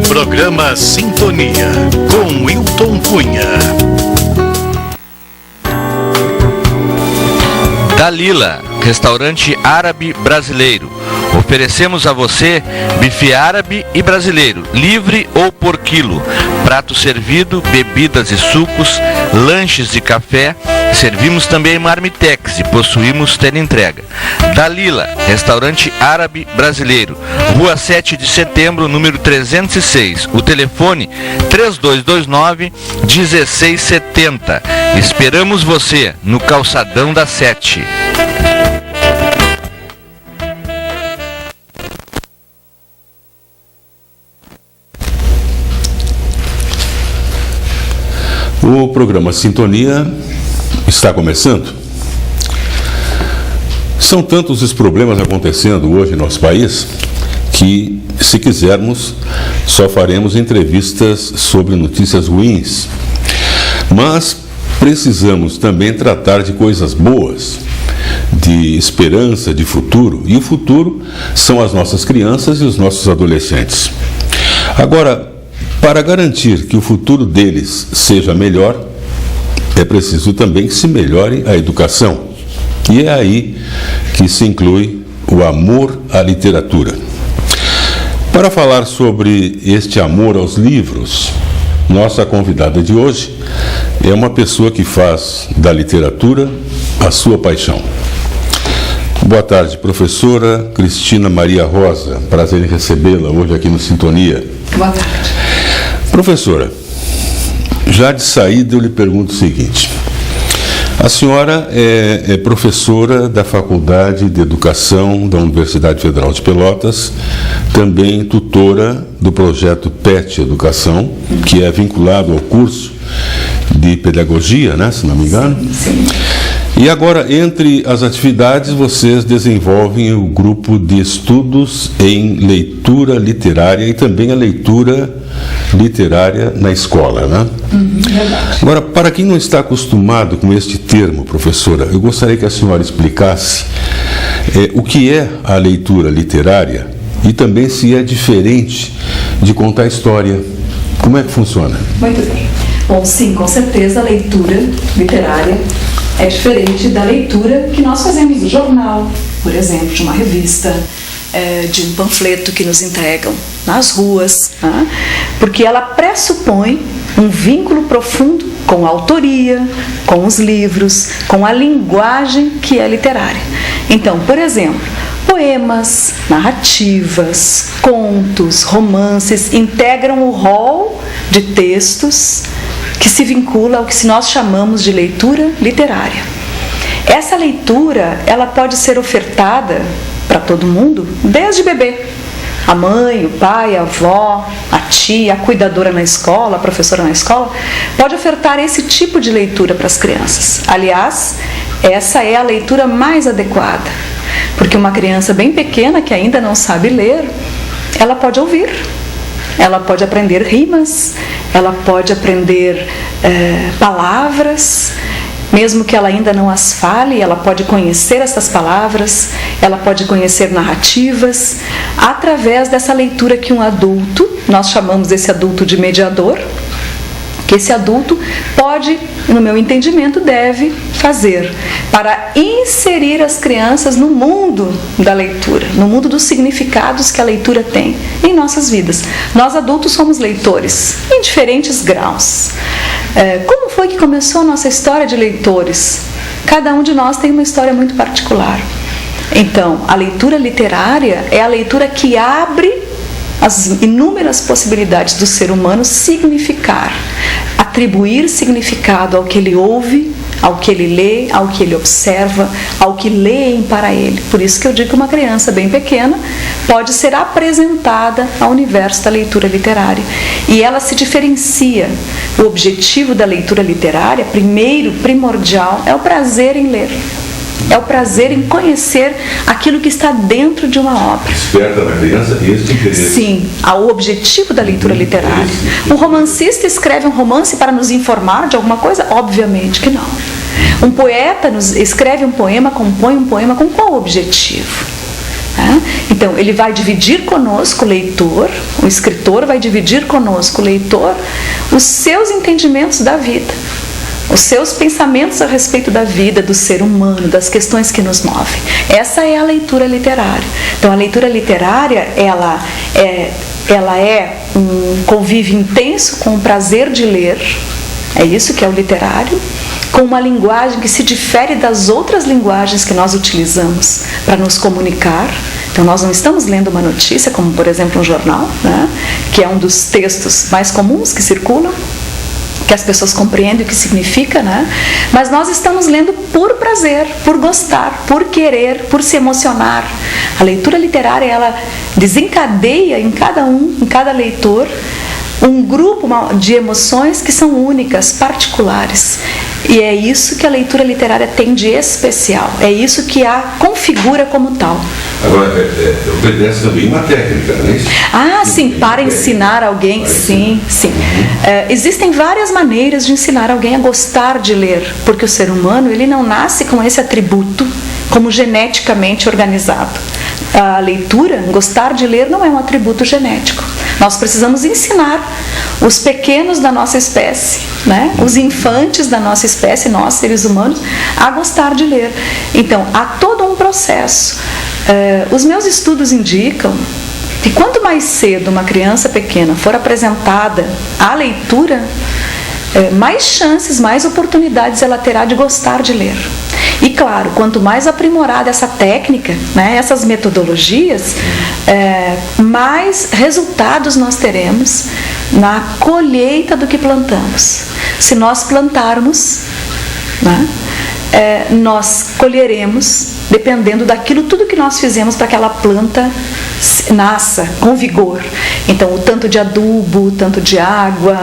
Programa Sintonia, com Wilton Cunha. Dalila, restaurante árabe brasileiro. Oferecemos a você bife árabe e brasileiro, livre ou por quilo. Prato servido, bebidas e sucos, lanches de café. Servimos também marmitex e possuímos teleentrega. Dalila, restaurante árabe brasileiro. Rua 7 de setembro, número 306. O telefone 3229-1670. Esperamos você no calçadão da 7. O programa Sintonia está começando. São tantos os problemas acontecendo hoje em nosso país que, se quisermos, só faremos entrevistas sobre notícias ruins. Mas precisamos também tratar de coisas boas, de esperança, de futuro. E o futuro são as nossas crianças e os nossos adolescentes. Agora, para garantir que o futuro deles seja melhor, é preciso também que se melhore a educação. E é aí que se inclui o amor à literatura. Para falar sobre este amor aos livros, nossa convidada de hoje é uma pessoa que faz da literatura a sua paixão. Boa tarde, professora Cristina Maria Rosa. Prazer em recebê-la hoje aqui no Sintonia. Boa tarde. Professora, já de saída eu lhe pergunto o seguinte: a senhora é professora da Faculdade de Educação da Universidade Federal de Pelotas, também tutora do projeto PET Educação, que é vinculado ao curso de pedagogia, né, se não me engano? Sim. E agora, entre as atividades, vocês desenvolvem o grupo de estudos em leitura literária e também a leitura literária na escola, né? Verdade. Agora, para quem não está acostumado com este termo, professora, eu gostaria que a senhora explicasse o que é a leitura literária e também se é diferente de contar história. Como é que funciona? Muito bem. Bom, sim, com certeza a leitura literária é diferente da leitura que nós fazemos do jornal, por exemplo, de uma revista, de um panfleto que nos entregam nas ruas, né? Porque ela pressupõe um vínculo profundo com a autoria, com os livros, com a linguagem que é literária. Então, por exemplo, poemas, narrativas, contos, romances integram o rol de textos que se vincula ao que nós chamamos de leitura literária. Essa leitura, ela pode ser ofertada para todo mundo, desde bebê. A mãe, o pai, a avó, a tia, a cuidadora na escola, a professora na escola, pode ofertar esse tipo de leitura para as crianças. Aliás, essa é a leitura mais adequada, porque uma criança bem pequena que ainda não sabe ler, ela pode ouvir. Ela pode aprender rimas, ela pode aprender palavras, mesmo que ela ainda não as fale, ela pode conhecer essas palavras, ela pode conhecer narrativas, através dessa leitura que um adulto, nós chamamos esse adulto de mediador, que esse adulto pode, no meu entendimento, deve fazer para inserir as crianças no mundo da leitura, no mundo dos significados que a leitura tem em nossas vidas. Nós adultos somos leitores em diferentes graus. Como foi que começou a nossa história de leitores? Cada um de nós tem uma história muito particular. Então, a leitura literária é a leitura que abre as inúmeras possibilidades do ser humano significar, atribuir significado ao que ele ouve, ao que ele lê, ao que ele observa, ao que leem para ele. Por isso que eu digo que uma criança bem pequena pode ser apresentada ao universo da leitura literária. E ela se diferencia. O objetivo da leitura literária, primeiro, primordial, é o prazer em ler. É o prazer em conhecer aquilo que está dentro de uma obra. Desperta na criança este interesse. Sim, o objetivo da leitura literária. Um romancista escreve um romance para nos informar de alguma coisa? Obviamente que não. Um poeta escreve um poema, compõe um poema com qual objetivo? Então, ele vai dividir conosco, o leitor, o escritor vai dividir conosco, o leitor, os seus entendimentos da vida, os seus pensamentos a respeito da vida, do ser humano, das questões que nos movem. Essa é a leitura literária. Então, a leitura literária, ela é um convívio intenso com o prazer de ler, é isso que é o literário, com uma linguagem que se difere das outras linguagens que nós utilizamos para nos comunicar. Então, nós não estamos lendo uma notícia, como, por exemplo, um jornal, né, que é um dos textos mais comuns que circulam, que as pessoas compreendem o que significa, né? Mas nós estamos lendo por prazer, por gostar, por querer, por se emocionar. A leitura literária, ela desencadeia em cada leitor, um grupo de emoções que são únicas, particulares. E é isso que a leitura literária tem de especial. É isso que a configura como tal. Agora, obedece também uma técnica, não é isso? Sim, para ensinar alguém, sim. Existem várias maneiras de ensinar alguém a gostar de ler, porque o ser humano, ele não nasce com esse atributo como geneticamente organizado. A leitura, gostar de ler, não é um atributo genético. Nós precisamos ensinar os pequenos da nossa espécie, né? Os infantes da nossa espécie, nós, seres humanos, a gostar de ler. Então, há todo um processo. Os meus estudos indicam que quanto mais cedo uma criança pequena for apresentada à leitura, mais chances, mais oportunidades ela terá de gostar de ler. E claro, quanto mais aprimorada essa técnica, né, essas metodologias, mais resultados nós teremos na colheita do que plantamos. Se nós plantarmos, né, nós colheremos dependendo daquilo tudo que nós fizemos para que aquela planta nasça com vigor. Então, o tanto de adubo, o tanto de água,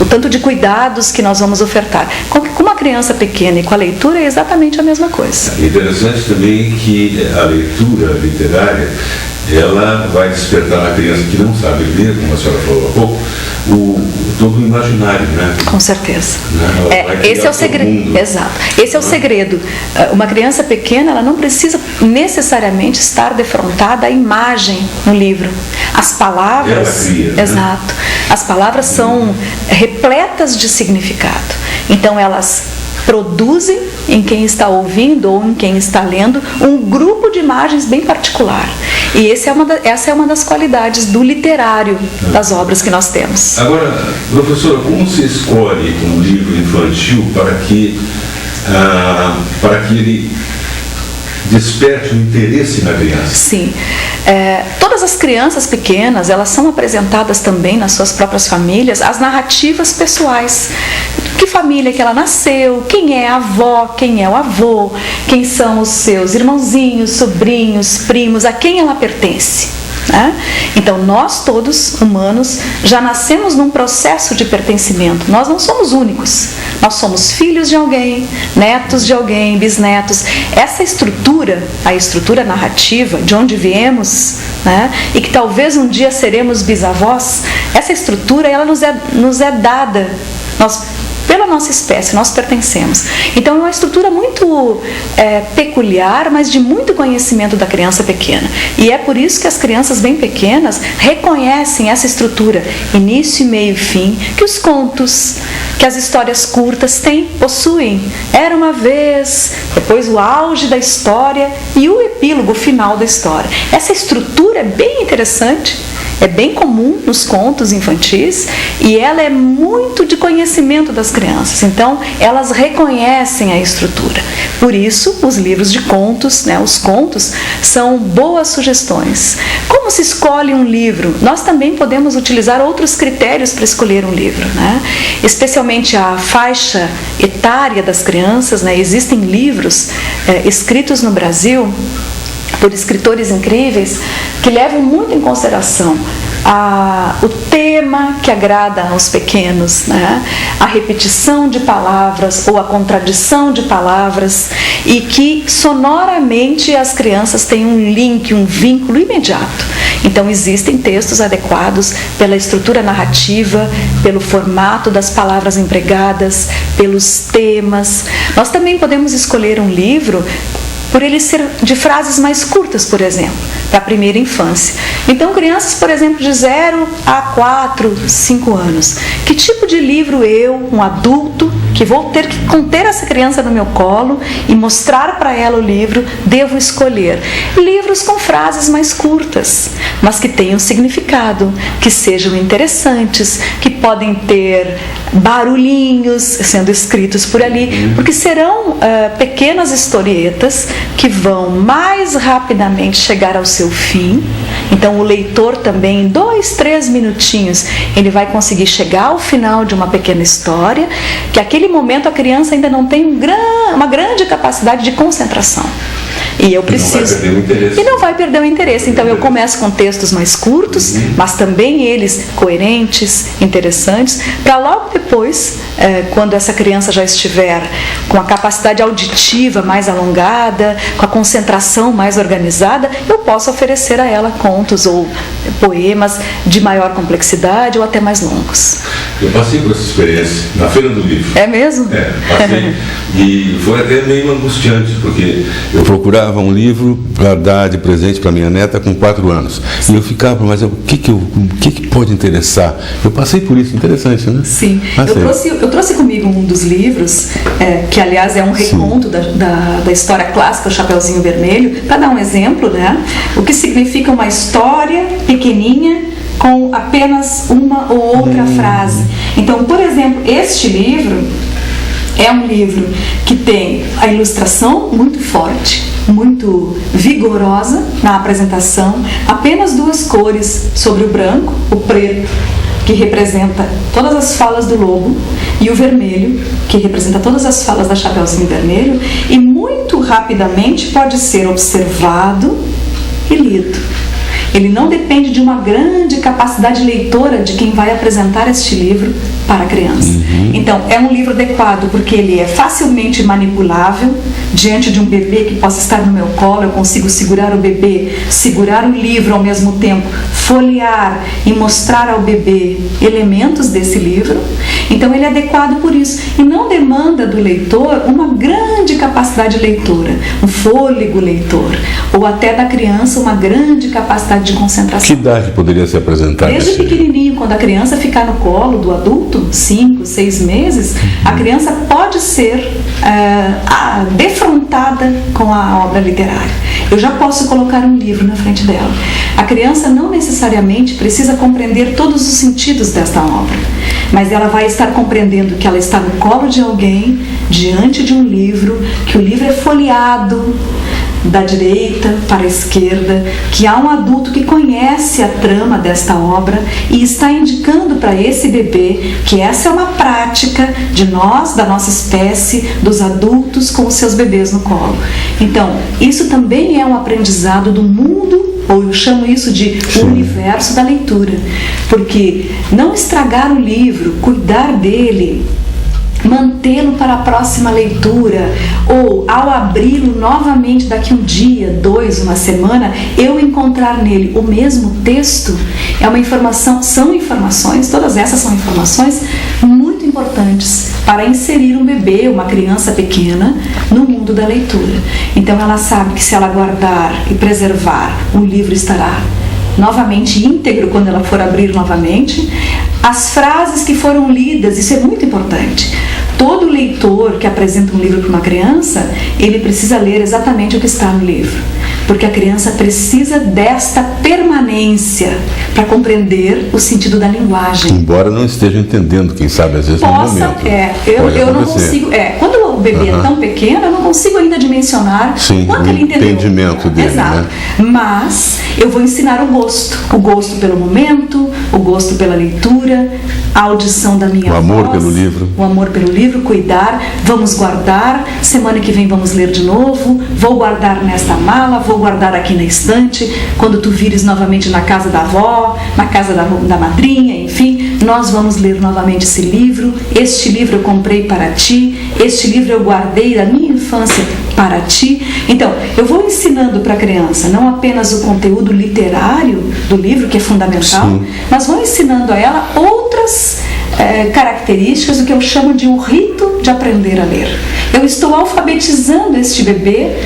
o tanto de cuidados que nós vamos ofertar. Com uma criança pequena e com a leitura é exatamente a mesma coisa. É interessante também que a leitura literária, ela vai despertar na criança que não sabe ler, como a senhora falou há pouco, todo o imaginário, né? Com certeza. Né? Esse é o segredo. Exato. Esse é o segredo. Uma criança pequena, ela não precisa necessariamente estar defrontada à imagem no livro. As palavras, ela cria, exato. Né? As palavras são repletas de significado. Então elas produzem em quem está ouvindo ou em quem está lendo um grupo de imagens bem particular. E essa é uma das qualidades do literário das obras que nós temos. Agora, professora, como se escolhe um livro infantil para que ele desperte o interesse na criança? Sim. Todas as crianças pequenas, elas são apresentadas também nas suas próprias famílias as narrativas pessoais. Que família que ela nasceu, quem é a avó, quem é o avô, quem são os seus irmãozinhos, sobrinhos, primos, a quem ela pertence. Né? Então, nós todos, humanos, já nascemos num processo de pertencimento. Nós não somos únicos. Nós somos filhos de alguém, netos de alguém, bisnetos. Essa estrutura, a estrutura narrativa, de onde viemos, né? E que talvez um dia seremos bisavós, essa estrutura ela nos é dada. Pela nossa espécie, nós pertencemos. Então é uma estrutura muito peculiar, mas de muito conhecimento da criança pequena. E é por isso que as crianças bem pequenas reconhecem essa estrutura, início, meio e fim, que os contos, que as histórias curtas possuem. Era uma vez, depois o auge da história e o epílogo final da história. Essa estrutura é bem interessante. É bem comum nos contos infantis e ela é muito de conhecimento das crianças. Então, elas reconhecem a estrutura. Por isso, os livros de contos, né, os contos, são boas sugestões. Como se escolhe um livro? Nós também podemos utilizar outros critérios para escolher um livro, né? Especialmente a faixa etária das crianças, né? Existem livros escritos no Brasil por escritores incríveis que levam muito em consideração o tema que agrada aos pequenos, né? A repetição de palavras ou a contradição de palavras, e que sonoramente as crianças têm um link, um vínculo imediato. Então existem textos adequados pela estrutura narrativa, pelo formato das palavras empregadas, pelos temas. Nós também podemos escolher um livro por ele ser de frases mais curtas, por exemplo, para a primeira infância. Então, crianças, por exemplo, de 0 a 4, 5 anos. Que tipo de livro eu, um adulto, que vou ter que conter essa criança no meu colo e mostrar para ela o livro, devo escolher? Livros com frases mais curtas, mas que tenham significado, que sejam interessantes, que podem ter barulhinhos sendo escritos por ali, porque serão pequenas historietas que vão mais rapidamente chegar ao seu fim. Então o leitor também, em 2, 3 minutinhos, ele vai conseguir chegar ao final de uma pequena história, que naquele momento a criança ainda não tem uma grande capacidade de concentração. E eu preciso. E não vai perder o interesse. Então eu começo com textos mais curtos, mas também eles coerentes, interessantes, para logo depois, quando essa criança já estiver com a capacidade auditiva mais alongada, com a concentração mais organizada, eu posso oferecer a ela contos ou poemas de maior complexidade ou até mais longos. Eu passei por essa experiência na Feira do Livro. É mesmo? Passei. E foi até meio angustiante, porque eu procurava um livro para dar de presente para minha neta com 4 anos. E eu ficava, mas o que pode interessar? Eu passei por isso, interessante, né? Sim. Eu trouxe comigo um dos livros, que aliás é um reconto da história clássica, o Chapeuzinho Vermelho, para dar um exemplo, né? O que significa uma história pequenininha com apenas uma ou outra frase. Então, por exemplo, este livro é um livro que tem a ilustração muito forte, muito vigorosa na apresentação, apenas 2 cores sobre o branco, o preto, que representa todas as falas do lobo, e o vermelho, que representa todas as falas da Chapeuzinho Vermelho, e muito rapidamente pode ser observado e lido. Ele não depende de uma grande capacidade leitora de quem vai apresentar este livro para a criança. Então, é um livro adequado porque ele é facilmente manipulável. Diante de um bebê que possa estar no meu colo, eu consigo segurar o bebê, segurar o livro ao mesmo tempo, folhear e mostrar ao bebê elementos desse livro. Então, ele é adequado por isso. E não demanda do leitor uma grande capacidade leitora, um fôlego leitor, ou até da criança uma grande capacidade de concentração. Que idade poderia ser apresentada? Desde pequenininho, quando a criança ficar no colo do adulto, 5, 6 meses, a criança pode ser defrontada com a obra literária. Eu já posso colocar um livro na frente dela. A criança não necessariamente precisa compreender todos os sentidos desta obra, mas ela vai estar compreendendo que ela está no colo de alguém, diante de um livro, que o livro é folheado da direita para a esquerda, que há um adulto que conhece a trama desta obra e está indicando para esse bebê que essa é uma prática de nós, da nossa espécie, dos adultos com os seus bebês no colo. Então, isso também é um aprendizado do mundo, ou eu chamo isso de o universo da leitura, porque não estragar o livro, cuidar dele, mantê-lo para a próxima leitura, ou ao abri-lo novamente daqui um dia, 2, uma semana, eu encontrar nele o mesmo texto, é uma informação, são informações, todas essas são informações muito importantes para inserir um bebê, uma criança pequena, no mundo da leitura. Então ela sabe que se ela guardar e preservar, o livro estará novamente íntegro quando ela for abrir novamente. As frases que foram lidas, isso é muito importante. Todo leitor que apresenta um livro para uma criança, ele precisa ler exatamente o que está no livro, porque a criança precisa desta permanência para compreender o sentido da linguagem. Embora não esteja entendendo, quem sabe às vezes no momento. Eu não consigo. Quando bebê é tão pequeno, eu não consigo ainda dimensionar quanto ele entendeu. O entendimento dele, exato, né? Mas eu vou ensinar o gosto pelo momento, o gosto pela leitura, a audição da minha voz, o amor pelo livro. O amor pelo livro, cuidar, vamos guardar, semana que vem vamos ler de novo, vou guardar nesta mala, vou guardar aqui na estante, quando tu vires novamente na casa da avó, na casa da madrinha, enfim, nós vamos ler novamente esse livro. Este livro eu comprei para ti, este livro eu guardei da minha infância para ti. Então, eu vou ensinando para a criança não apenas o conteúdo literário do livro, que é fundamental, mas vou ensinando a ela outras características do que eu chamo de um rito de aprender a ler. Eu estou alfabetizando este bebê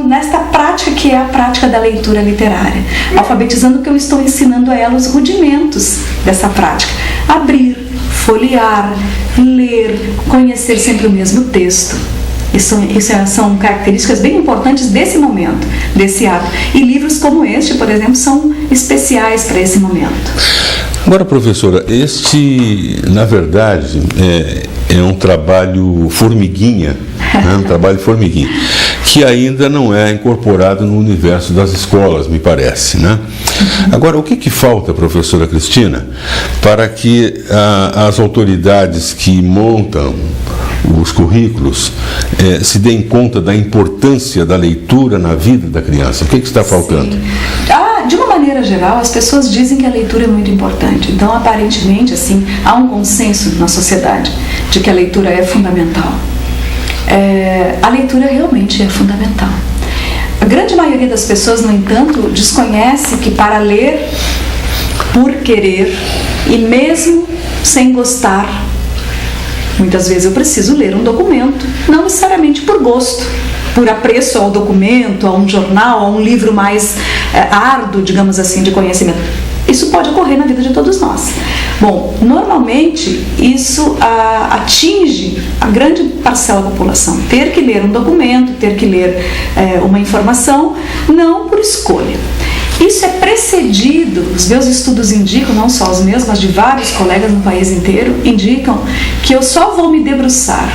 nesta prática que é a prática da leitura literária. Alfabetizando porque eu estou ensinando a ela os rudimentos dessa prática. Abrir, folhear, ler, conhecer sempre o mesmo texto. Isso são características bem importantes desse momento, desse ato. E livros como este, por exemplo, são especiais para esse momento. Agora, professora, na verdade, é um trabalho formiguinha, né? Um trabalho formiguinha, que ainda não é incorporado no universo das escolas, me parece, né? Agora, o que falta, professora Cristina, para que as autoridades que montam os currículos se deem conta da importância da leitura na vida da criança? O que está faltando? De uma maneira geral, as pessoas dizem que a leitura é muito importante. Então, aparentemente, assim, há um consenso na sociedade de que a leitura é fundamental. A leitura realmente é fundamental. A grande maioria das pessoas, no entanto, desconhece que para ler por querer e mesmo sem gostar, muitas vezes eu preciso ler um documento, não necessariamente por gosto, por apreço ao documento, a um jornal, a um livro mais árduo, digamos assim, de conhecimento. Isso pode ocorrer na vida de todos nós. Bom, normalmente isso atinge a grande parcela da população. Ter que ler um documento, ter que ler uma informação, não por escolha. Isso é precedido, os meus estudos indicam, não só os meus, mas de vários colegas no país inteiro, indicam que eu só vou me debruçar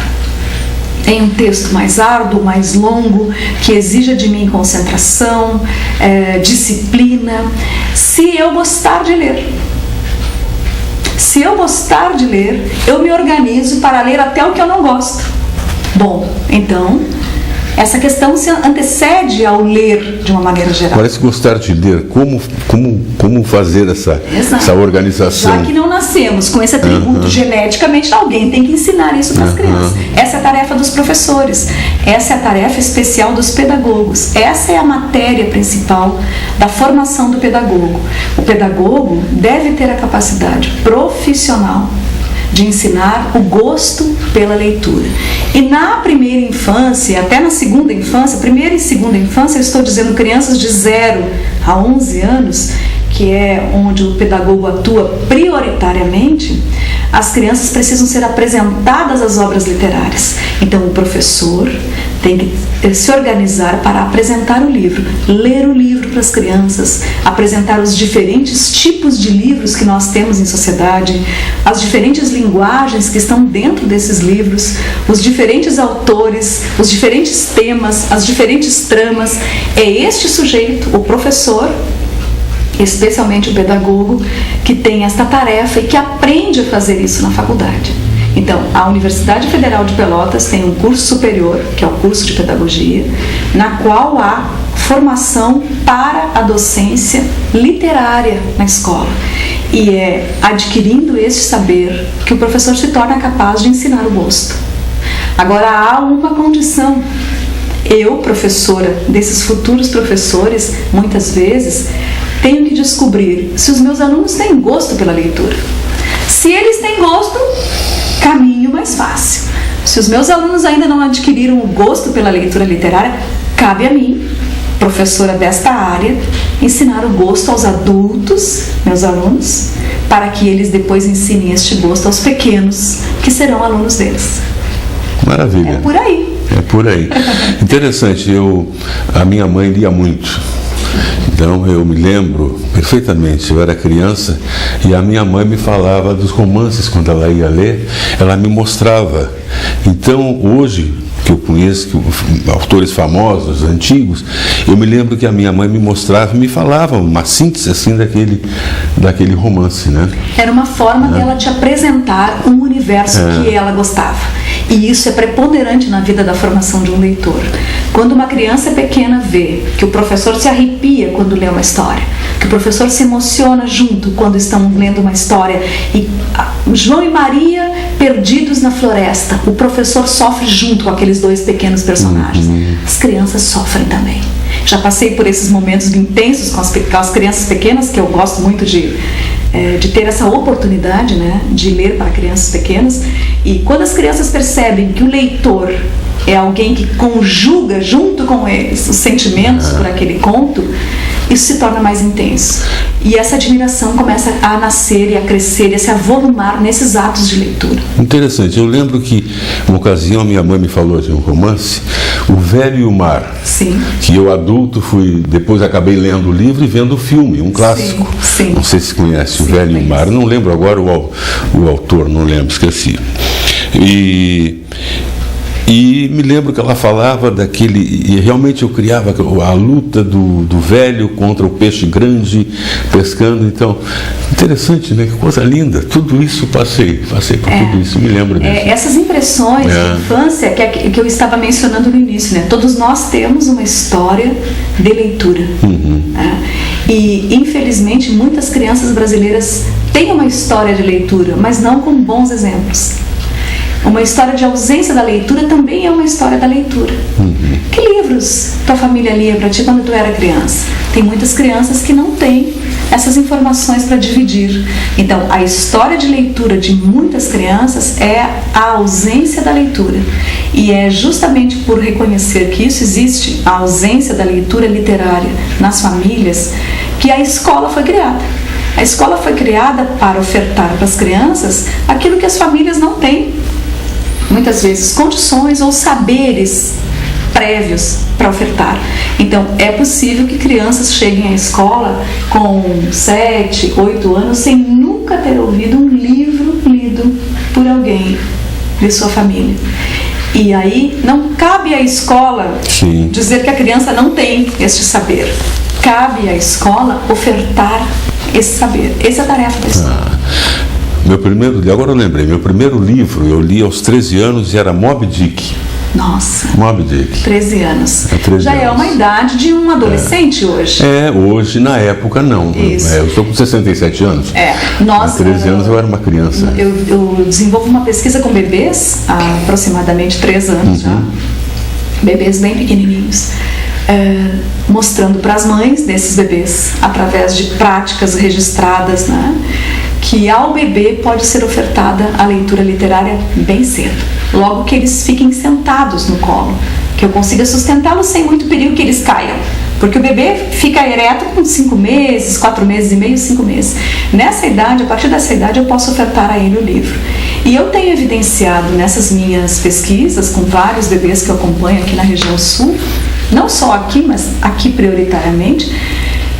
em um texto mais árduo, mais longo, que exija de mim concentração, disciplina, se eu gostar de ler. Se eu gostar de ler, eu me organizo para ler até o que eu não gosto. Bom, então, essa questão se antecede ao ler de uma maneira geral. Parece gostar de ler. Como fazer essa organização? Já que não nascemos com esse atributo geneticamente, alguém tem que ensinar isso para as crianças. Essa é a tarefa dos professores. Essa é a tarefa especial dos pedagogos. Essa é a matéria principal da formação do pedagogo. O pedagogo deve ter a capacidade profissional de ensinar o gosto pela leitura. E na primeira infância, até na segunda infância, primeira e segunda infância, eu estou dizendo crianças de 0 a 11 anos, que é onde o pedagogo atua prioritariamente, as crianças precisam ser apresentadas às obras literárias. Então o professor tem que se organizar para apresentar o livro, ler o livro para as crianças, apresentar os diferentes tipos de livros que nós temos em sociedade, as diferentes linguagens que estão dentro desses livros, os diferentes autores, os diferentes temas, as diferentes tramas. É este sujeito, o professor, especialmente o pedagogo, que tem esta tarefa e que aprende a fazer isso na faculdade. Então, a Universidade Federal de Pelotas tem um curso superior, que é o curso de pedagogia, na qual há formação para a docência literária na escola. E é adquirindo esse saber que o professor se torna capaz de ensinar o gosto. Agora, há uma condição. Eu, professora desses futuros professores, muitas vezes, tenho que descobrir se os meus alunos têm gosto pela leitura. Se eles têm gosto, caminho mais fácil. Se os meus alunos ainda não adquiriram o gosto pela leitura literária, cabe a mim, professora desta área, ensinar o gosto aos adultos, meus alunos, para que eles depois ensinem este gosto aos pequenos, que serão alunos deles. Maravilha. É por aí. É por aí. Interessante, a minha mãe lia muito. Então eu me lembro perfeitamente, eu era criança e a minha mãe me falava dos romances quando ela ia ler, ela me mostrava Então, hoje, que eu conheço autores famosos, antigos, eu me lembro que a minha mãe me mostrava e me falava uma síntese assim daquele romance, né? Era uma forma dela te apresentar um universo que ela gostava. E isso é preponderante na vida da formação de um leitor. Quando uma criança pequena vê que o professor se arrepia quando lê uma história, que o professor se emociona junto quando estão lendo uma história, e João e Maria perdidos na floresta, o professor sofre junto com aqueles dois pequenos personagens. As crianças sofrem também. Já passei por esses momentos intensos com as crianças pequenas, que eu gosto muito de ter essa oportunidade, né, de ler para crianças pequenas. E quando as crianças percebem que o leitor é alguém que conjuga junto com eles os sentimentos por aquele conto, isso se torna mais intenso. E essa admiração começa a nascer e a crescer e a se avolumar nesses atos de leitura. Interessante. Eu lembro que, uma ocasião, minha mãe me falou de um romance, O Velho e o Mar. Sim. Que eu, adulto, depois acabei lendo o livro e vendo o filme, um clássico. Sim. Não sei se conhece, Sim, O Velho e o Mar. Eu não lembro agora o autor, não lembro, esqueci. E me lembro que ela falava e realmente eu criava a luta do velho contra o peixe grande, pescando. Então, interessante, né? Que coisa linda. Tudo isso passei por tudo isso, me lembro disso. Essas impressões de infância que eu estava mencionando no início, né? Todos nós temos uma história de leitura. Né? E, infelizmente, muitas crianças brasileiras têm uma história de leitura, mas não com bons exemplos. Uma história de ausência da leitura também é uma história da leitura. Que livros tua família lia para ti quando tu era criança? Tem muitas crianças que não têm essas informações para dividir. Então, a história de leitura de muitas crianças é a ausência da leitura. E é justamente por reconhecer que isso existe, a ausência da leitura literária nas famílias, que a escola foi criada. A escola foi criada para ofertar para as crianças aquilo que as famílias não têm. Muitas vezes condições ou saberes prévios para ofertar. Então, é possível que crianças cheguem à escola com 7, 8 anos sem nunca ter ouvido um livro lido por alguém de sua família. E aí, não cabe à escola dizer que a criança não tem este saber. Cabe à escola ofertar esse saber. Essa é a tarefa da escola. Agora eu lembrei, meu primeiro livro eu li aos 13 anos e era Moby Dick. Nossa, Moby Dick. 13 anos. 13 Já anos. É uma idade de um adolescente hoje. Hoje, na época, não. Isso. Eu estou com 67 anos. Há 13 anos eu era uma criança. Eu desenvolvo uma pesquisa com bebês há aproximadamente 3 anos já. Bebês bem pequenininhos. Mostrando para as mães desses bebês, através de práticas registradas, né, que ao bebê pode ser ofertada a leitura literária bem cedo, logo que eles fiquem sentados no colo, que eu consiga sustentá-los sem muito perigo que eles caiam, porque o bebê fica ereto com 5 meses, 4 meses e meio, 5 meses. Nessa idade, a partir dessa idade, eu posso ofertar a ele o livro. E eu tenho evidenciado nessas minhas pesquisas, com vários bebês que eu acompanho aqui na região sul, não só aqui, mas aqui prioritariamente,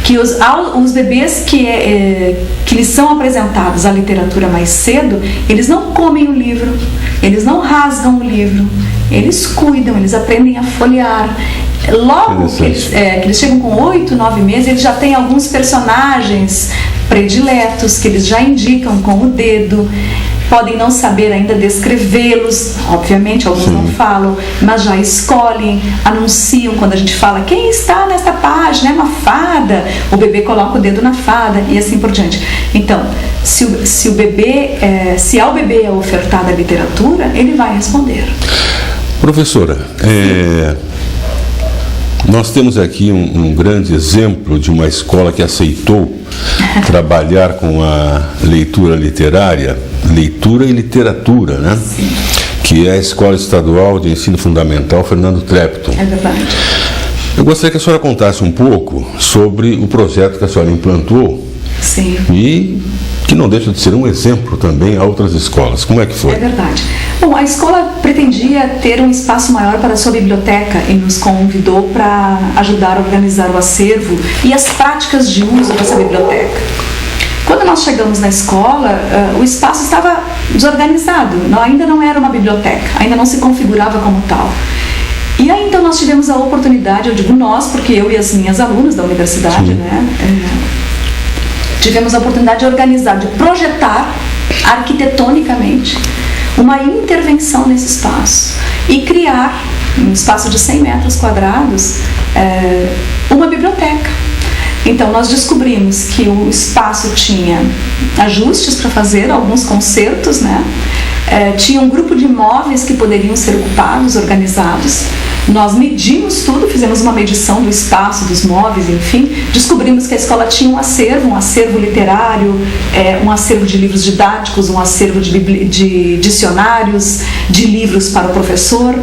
que os bebês que lhes são apresentados a literatura mais cedo, eles não comem o livro, eles não rasgam o livro, eles cuidam, eles aprendem a folhear. Logo que eles chegam com 8, 9 meses, eles já têm alguns personagens prediletos que eles já indicam com o dedo. Podem não saber ainda descrevê-los, obviamente alguns não falam, mas já escolhem, anunciam quando a gente fala quem está nesta página, é uma fada, o bebê coloca o dedo na fada e assim por diante. Então, se ao bebê é ofertada a literatura, ele vai responder. Professora, nós temos aqui um grande exemplo de uma escola que aceitou trabalhar com a leitura literária, leitura e literatura, né? Sim. Que é a Escola Estadual de Ensino Fundamental Fernando Trepton. É verdade. Eu gostaria que a senhora contasse um pouco sobre o projeto que a senhora implantou. Sim. E que não deixa de ser um exemplo também a outras escolas. Como é que foi? É verdade. Bom, a escola pretendia ter um espaço maior para a sua biblioteca e nos convidou para ajudar a organizar o acervo e as práticas de uso dessa biblioteca. Quando nós chegamos na escola, o espaço estava desorganizado, ainda não era uma biblioteca, ainda não se configurava como tal. E aí então nós tivemos a oportunidade, eu digo nós, porque eu e as minhas alunas da universidade, né, tivemos a oportunidade de organizar, de projetar arquitetonicamente uma intervenção nesse espaço e criar, um espaço de 100 metros quadrados, uma biblioteca. Então nós descobrimos que o espaço tinha ajustes para fazer, alguns concertos, né? Tinha um grupo de móveis que poderiam ser ocupados, organizados. Nós medimos tudo, fizemos uma medição do espaço, dos móveis, enfim. Descobrimos que a escola tinha um acervo literário, um acervo de livros didáticos, um acervo de dicionários, de livros para o professor.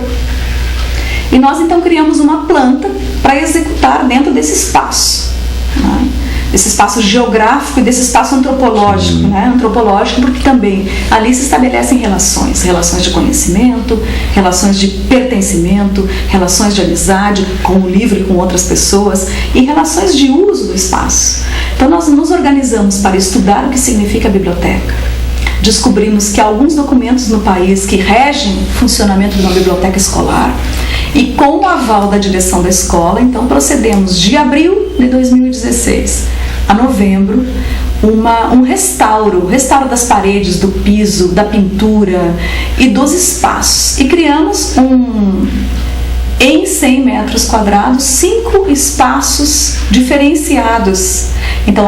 E nós então criamos uma planta para executar dentro desse espaço, né? Desse espaço geográfico e desse espaço antropológico, né? Antropológico porque também ali se estabelecem relações de conhecimento, relações de pertencimento, relações de amizade com o livro e com outras pessoas e relações de uso do espaço. Então nós nos organizamos para estudar o que significa biblioteca. Descobrimos que há alguns documentos no país que regem o funcionamento de uma biblioteca escolar e com o aval da direção da escola, então procedemos de abril de 2016 a novembro, um restauro das paredes, do piso, da pintura e dos espaços. E criamos em 100 metros quadrados, 5 espaços diferenciados. Então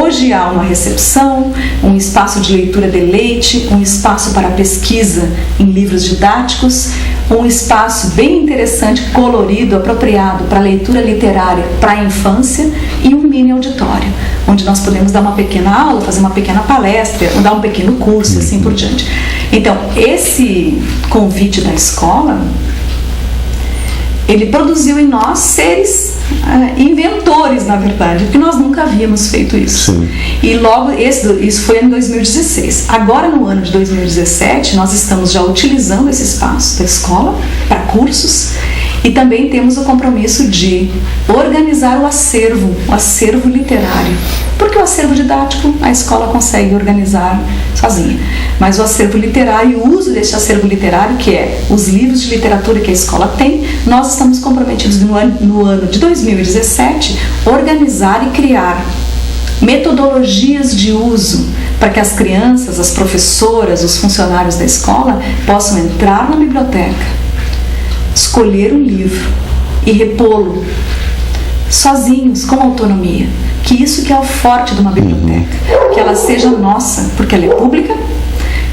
hoje há uma recepção, um espaço de leitura de leite, um espaço para pesquisa em livros didáticos, um espaço bem interessante, colorido, apropriado para leitura literária para a infância e um mini auditório, onde nós podemos dar uma pequena aula, fazer uma pequena palestra, dar um pequeno curso e assim por diante. Então, esse convite da escola, ele produziu em nós seres inventores, na verdade, porque nós nunca havíamos feito isso. Sim. E logo, isso foi em 2016. Agora, no ano de 2017, nós estamos já utilizando esse espaço da escola para cursos e também temos o compromisso de organizar o acervo literário. Porque o acervo didático a escola consegue organizar sozinha. Mas o acervo literário e o uso desse acervo literário, que é os livros de literatura que a escola tem, nós estamos comprometidos no ano de 2017 organizar e criar metodologias de uso para que as crianças, as professoras, os funcionários da escola possam entrar na biblioteca, escolher um livro e repô-lo sozinhos, com autonomia. Que isso que é o forte de uma biblioteca, que ela seja nossa, porque ela é pública,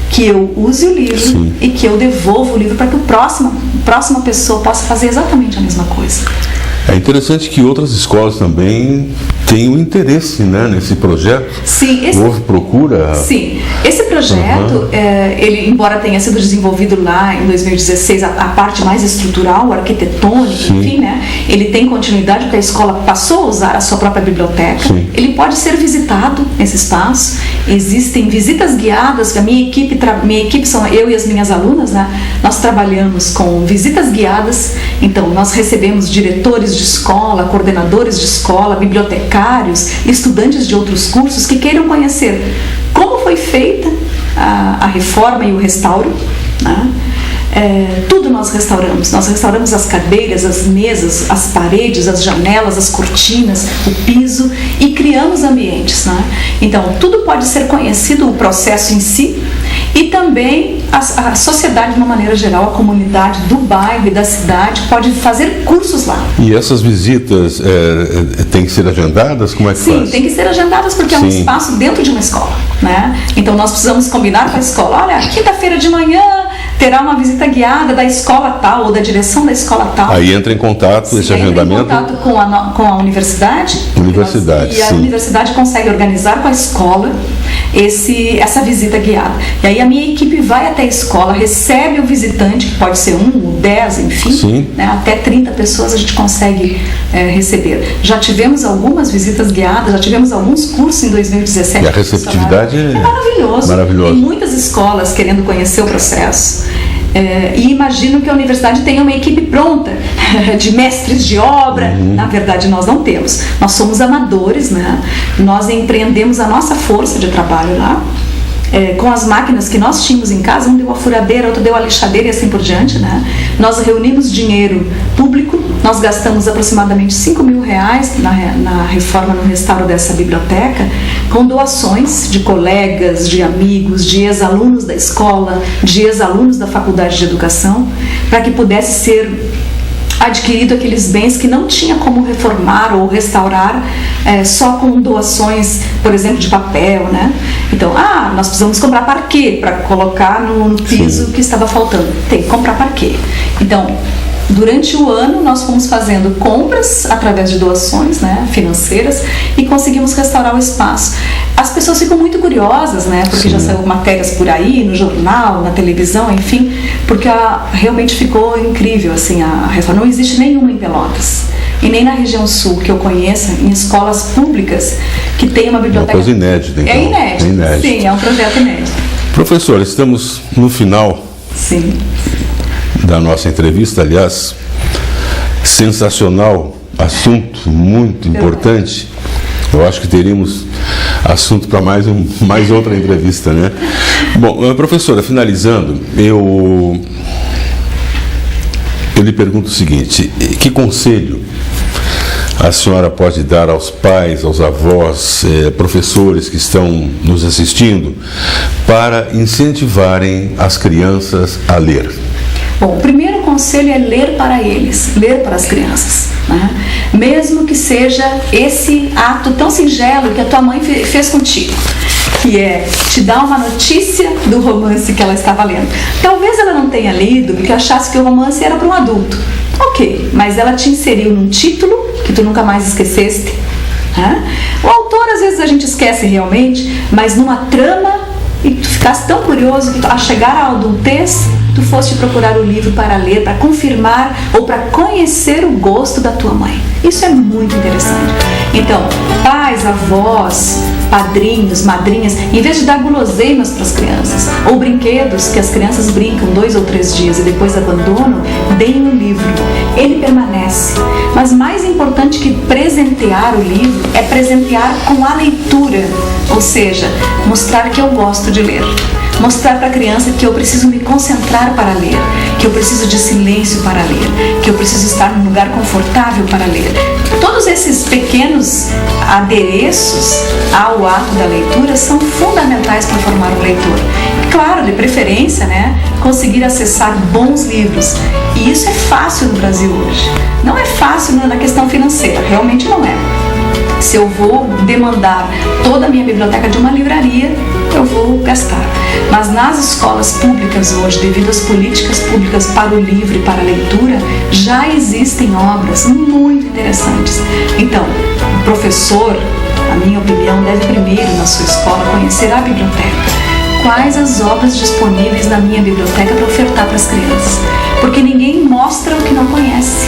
que eu use o livro. Sim. E que eu devolva o livro para que a próxima pessoa possa fazer exatamente a mesma coisa. É interessante que outras escolas também têm um interesse, né, nesse projeto. Sim. Houve procura? Sim. Esse projeto, ele, embora tenha sido desenvolvido lá em 2016, a parte mais estrutural, arquitetônica, sim, enfim, né, ele tem continuidade porque a escola passou a usar a sua própria biblioteca. Sim. Ele pode ser visitado, esse espaço. Existem visitas guiadas. A minha equipe são eu e as minhas alunas, né? Nós trabalhamos com visitas guiadas. Então, nós recebemos diretores de escola, coordenadores de escola, bibliotecários, estudantes de outros cursos que queiram conhecer como foi feita a reforma e o restauro, né? Tudo nós restauramos as cadeiras, as mesas, as paredes, as janelas, as cortinas, o piso e criamos ambientes, né? Então, tudo pode ser conhecido, o processo em si, e também a sociedade de uma maneira geral, a comunidade do bairro e da cidade pode fazer cursos lá. E essas visitas têm que ser agendadas? Como é que faz? Sim, tem que ser agendadas porque é um espaço dentro de uma escola, né? Então nós precisamos combinar com a escola, olha, quinta-feira de manhã terá uma visita guiada da escola tal ou da direção da escola tal. Aí entra em contato, sim, esse agendamento? Entra em contato com a universidade. E a universidade consegue organizar com a escola essa visita guiada. E aí a minha equipe vai até a escola, recebe o visitante, que pode ser 1, 10, enfim, né, até 30 pessoas a gente consegue receber. Já tivemos algumas visitas guiadas, já tivemos alguns cursos em 2017. E a receptividade é maravilhoso. Tem muitas escolas querendo conhecer o processo. E imagino que a universidade tenha uma equipe pronta de mestres de obra. Na verdade, nós não temos. Nós somos amadores, né? Nós empreendemos a nossa força de trabalho lá. com as máquinas que nós tínhamos em casa, um deu a furadeira, outro deu a lixadeira e assim por diante, né? Nós reunimos dinheiro público, nós gastamos aproximadamente R$5.000 na reforma, no restauro dessa biblioteca, com doações de colegas, de amigos, de ex-alunos da escola, de ex-alunos da faculdade de educação, para que pudesse ser adquirido aqueles bens que não tinha como reformar ou restaurar só com doações, por exemplo, de papel, né? Então, nós precisamos comprar parquet para colocar no piso que estava faltando. Tem que comprar parquet. Então, durante o ano nós fomos fazendo compras através de doações, né, financeiras, e conseguimos restaurar o espaço. As pessoas ficam muito curiosas, né, porque já saiu matérias por aí, no jornal, na televisão, enfim, porque realmente ficou incrível assim, a reforma. Não existe nenhuma em Pelotas e nem na região sul que eu conheça, em escolas públicas, que tem uma biblioteca. É uma coisa inédita, então. É inédito. Sim, é um projeto inédito. Professor, estamos no final da nossa entrevista, aliás, sensacional, assunto muito importante. Eu acho que teríamos assunto para mais outra entrevista, né? Bom, professora, finalizando, eu lhe pergunto o seguinte: que conselho a senhora pode dar aos pais, aos avós, professores que estão nos assistindo, para incentivarem as crianças a ler? Bom, o primeiro conselho é ler para eles, ler para as crianças, né? Mesmo que seja esse ato tão singelo que a tua mãe fez contigo, que é te dar uma notícia do romance que ela estava lendo. Talvez ela não tenha lido porque achasse que o romance era para um adulto. Ok, mas ela te inseriu num título que tu nunca mais esqueceste, né? O autor às vezes a gente esquece realmente, mas numa trama, e tu ficaste tão curioso que a chegar à adultez tu foste procurar o livro para ler, para confirmar ou para conhecer o gosto da tua mãe. Isso é muito interessante. Então, pais, avós, padrinhos, madrinhas, em vez de dar guloseimas para as crianças ou brinquedos que as crianças brincam 2 ou 3 dias e depois abandonam, deem um livro. Ele permanece. Mas mais importante que presentear o livro é presentear com a leitura, ou seja, mostrar que eu gosto de ler. Mostrar para a criança que eu preciso me concentrar para ler, que eu preciso de silêncio para ler, que eu preciso estar num lugar confortável para ler. Todos esses pequenos adereços ao ato da leitura são fundamentais para formar um leitor. Claro, de preferência, né, conseguir acessar bons livros. E isso é fácil no Brasil hoje. Não é fácil na questão financeira, realmente não é. Se eu vou demandar toda a minha biblioteca de uma livraria, eu vou gastar. Mas nas escolas públicas hoje, devido às políticas públicas para o livro e para a leitura, já existem obras muito interessantes. Então, o professor, na minha opinião, deve primeiro, na sua escola, conhecer a biblioteca. Quais as obras disponíveis na minha biblioteca para ofertar para as crianças? Porque ninguém mostra o que não conhece.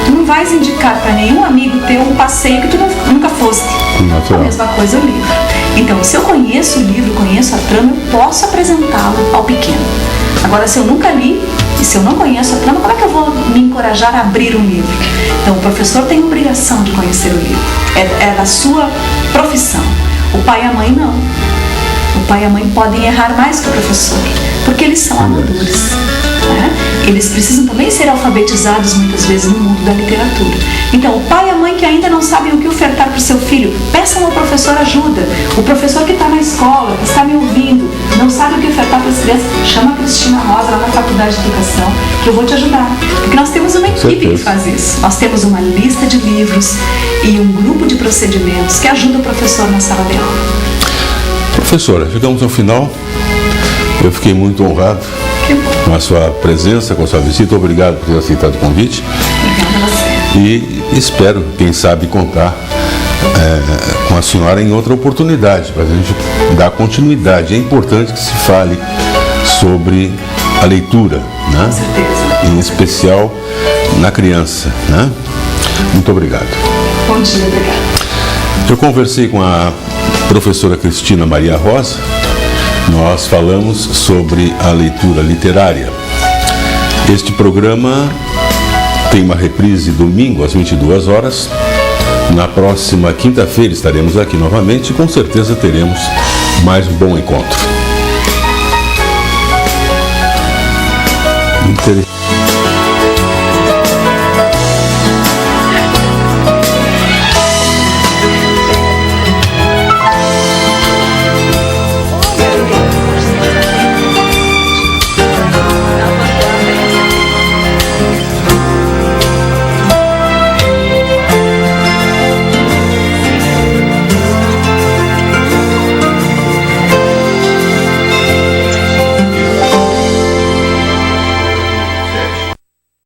Tu não vais indicar para nenhum amigo teu um passeio que tu nunca foste. A mesma coisa o livro. Então, se eu conheço o livro, conheço a trama, eu posso apresentá-lo ao pequeno. Agora, se eu nunca li e se eu não conheço a trama, como é que eu vou me encorajar a abrir um livro? Então, o professor tem obrigação de conhecer o livro. É da sua profissão. O pai e a mãe não. O pai e a mãe podem errar mais que o professor, porque eles são amadores. Né? Eles precisam também ser alfabetizados muitas vezes no mundo da literatura. Então, o pai e a mãe que ainda não sabem o que ofertar para o seu filho, peçam ao professor ajuda. O professor que está na escola, que está me ouvindo, não sabe o que ofertar para as crianças, chama a Cristina Rosa lá na Faculdade de Educação, que eu vou te ajudar. Porque nós temos uma equipe que faz isso. Nós temos uma lista de livros e um grupo de procedimentos que ajuda o professor na sala de aula. Professora, chegamos ao final. Eu fiquei muito honrado com a sua presença, com a sua visita. Obrigado por ter aceitado o convite. Obrigada a você. E espero, quem sabe, contar com a senhora em outra oportunidade, para a gente dar continuidade. É importante que se fale sobre a leitura, né? Com certeza. Em especial na criança, né? Muito obrigado. Bom dia, obrigada. Eu conversei com a professora Cristina Maria Rosa. Nós falamos sobre a leitura literária. Este programa tem uma reprise domingo às 22 horas. Na próxima quinta-feira estaremos aqui novamente e com certeza teremos mais um bom encontro. Interessante.